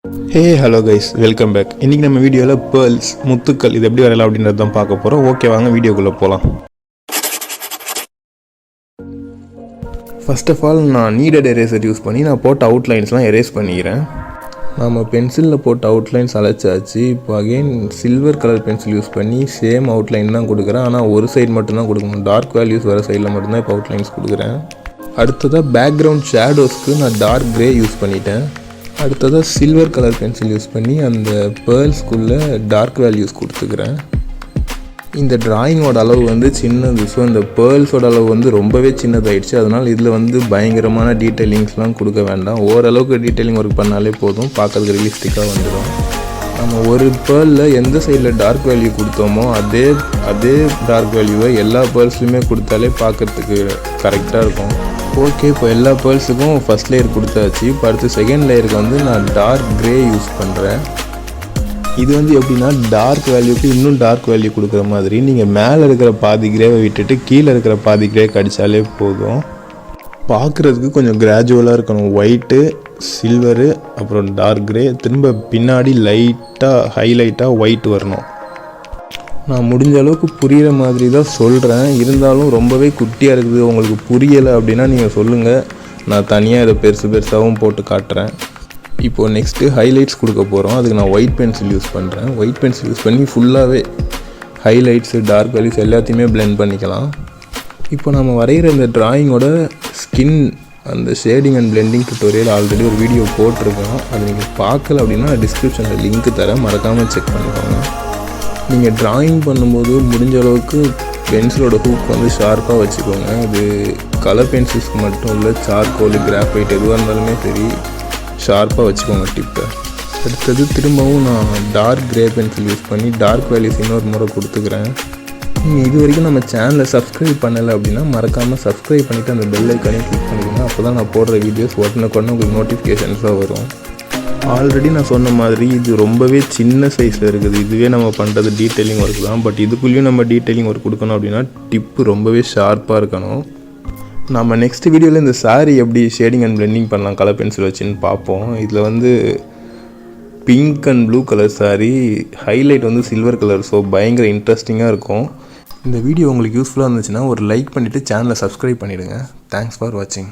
ஹே hello guys, welcome back. இன்றைக்கி நம்ம வீடியோவில் பேர்ல்ஸ் முத்துக்கள் இது எப்படி வரையலாம் அப்படின்றது தான் பார்க்க போகிறோம். ஓகே, வாங்க வீடியோக்குள்ளே போகலாம். ஃபர்ஸ்ட் ஆஃப் ஆல் நான் நீடட் எரேசர் யூஸ் பண்ணி நான் போட்ட அவுட்லைன்ஸ்லாம் எரேஸ் பண்ணிக்கிறேன். நம்ம பென்சிலில் போட்ட அவுட்லைன்ஸ் அழைச்சாச்சு. இப்போ again silver colour pencil use பண்ணி சேம் அவுட்லைன் தான் கொடுக்குறேன். ஆனால் ஒரு சைடு மட்டும்தான் கொடுக்கணும். டார்க் வேல்யூஸ் வர சைடில் மட்டும்தான் இப்போ அவுட்லைன்ஸ் கொடுக்குறேன். அடுத்ததாக பேக்ரவுண்ட் ஷேடோஸ்க்கு நான் டார்க் க்ரே யூஸ் பண்ணிட்டேன். அடுத்ததாக சில்வர் கலர் பென்சில் யூஸ் பண்ணி அந்த பேர்ல்ஸ்குள்ளே டார்க் வேல்யூஸ் கொடுத்துக்கிறேன். இந்த டிராயிங்கோட அளவு வந்து சின்னது. ஸோ இந்த பேர்ல்ஸோட அளவு வந்து ரொம்பவே சின்னதாகிடுச்சு. அதனால் இதில் வந்து பயங்கரமான டீட்டெயிலிங்ஸ்லாம் கொடுக்க வேண்டாம். ஓரளவுக்கு டீட்டெயிலிங் ஒர்க் பண்ணாலே போதும், பார்க்கறதுக்கு ரியலிஸ்டிக்காக வந்துடும். நம்ம ஒரு பேர்லில் எந்த சைடில் டார்க் வேல்யூ கொடுத்தோமோ அதே டார்க் வேல்யூவை எல்லா பேர்ல்ஸ்லையுமே கொடுத்தாலே பார்க்குறதுக்கு கரெக்டாக இருக்கும். ஓகே, இப்போ எல்லா பேர்ல்ஸுக்கும் ஃபஸ்ட் லேயர் கொடுத்தாச்சு. இப்போ அடுத்து செகண்ட் லேயருக்கு வந்து நான் டார்க் க்ரே யூஸ் பண்ணுறேன். இது வந்து எப்படின்னா டார்க் வேல்யூக்கு இன்னும் டார்க் வேல்யூ கொடுக்குற மாதிரி நீங்கள் மேலே இருக்கிற பாதி க்ரேவை விட்டுட்டு கீழே இருக்கிற பாதி க்ரே கடித்தாலே போதும். பார்க்குறதுக்கு கொஞ்சம் கிராஜுவலாக இருக்கணும். ஒயிட்டு, சில்வரு, அப்புறம் டார்க் க்ரே, திரும்ப பின்னாடி லைட்டாக ஹைலைட்டாக ஒயிட் வரணும். நான் முடிஞ்ச அளவுக்கு புரிகிற மாதிரி தான் சொல்கிறேன். இருந்தாலும் ரொம்பவே குட்டியாக இருக்குது, உங்களுக்கு புரியலை அப்படின்னா நீங்கள் சொல்லுங்கள். நான் தனியாக இதை பெருசாகவும் போட்டு காட்டுறேன். இப்போது நெக்ஸ்ட்டு ஹைலைட்ஸ் கொடுக்க போகிறோம். அதுக்கு நான் ஒயிட் பென்சில் யூஸ் பண்ணுறேன். ஒயிட் பென்சில் யூஸ் பண்ணி ஃபுல்லாகவே ஹைலைட்ஸு, டார்க் வேல்யூஸ் எல்லாத்தையுமே பிளெண்ட் பண்ணிக்கலாம். இப்போ நம்ம வரைகிற இந்த டிராயிங்கோட ஸ்கின் அந்த shading and blending tutorial already ஒரு வீடியோ போட்டிருக்கோம். அது நீங்கள் பார்க்கல அப்படின்னா டிஸ்கிரிப்ஷனில் லிங்க் தரேன், மறக்காமல் செக் பண்ணிக்கோங்க. நீங்கள் ட்ராயிங் பண்ணும்போது முடிஞ்ச அளவுக்கு பென்சிலோட ஹூக் வந்து ஷார்ப்பாக வச்சுக்கோங்க. இது கலர் பென்சில்ஸ்க்கு மட்டும் இல்லை, சார்கோல், கிராஃபைட் எதுவாக இருந்தாலுமே சரி ஷார்ப்பாக வச்சுக்கோங்க டிப்பை. அடுத்தது திரும்பவும் நான் டார்க் க்ரே பென்சில் யூஸ் பண்ணி டார்க் வேல்யூஸ் இன்னொரு முறை கொடுத்துக்கிறேன். நீங்கள் இது வரைக்கும் நம்ம சேனலை சப்ஸ்கிரைப் பண்ணலை அப்படின்னா மறக்காமல் சப்ஸ்கிரைப் பண்ணிவிட்டு அந்த பெல் ஐக்கானையும் கிளிக் பண்ணிக்கோங்க. அப்போ தான் நான் போடுற வீடியோஸ் உடனுக்குடனே உங்களுக்கு நோட்டிஃபிகேஷன்ஸாக வரும். ஆல்ரெடி நான் சொன்ன மாதிரி இது ரொம்பவே சின்ன சைஸில் இருக்குது. இதுவே நம்ம பண்ணுறது டீட்டெயிலிங் ஒர்க் தான். பட் இதுக்குள்ளேயும் நம்ம டீட்டெயிலிங் ஒர்க் கொடுக்கணும் அப்படின்னா டிப்பு ரொம்பவே ஷார்ப்பாக இருக்கணும். நம்ம நெக்ஸ்ட் வீடியோவில் இந்த சாரீ எப்படி ஷேடிங் அண்ட் பிளெண்டிங் பண்ணலாம் கலர் பென்சில் வச்சுன்னு பார்ப்போம். இதில் வந்து pink and blue colour sari, highlight வந்து சில்வர் கலர். ஸோ பயங்கர இன்ட்ரெஸ்டிங்காக இருக்கும். இந்த வீடியோ உங்களுக்கு யூஸ்ஃபுல்லாக இருந்துச்சுன்னா ஒரு லைக் பண்ணிவிட்டு சேனலை சப்ஸ்கிரைப் பண்ணிவிடுங்க. தேங்க்ஸ் ஃபார் வாட்சிங்.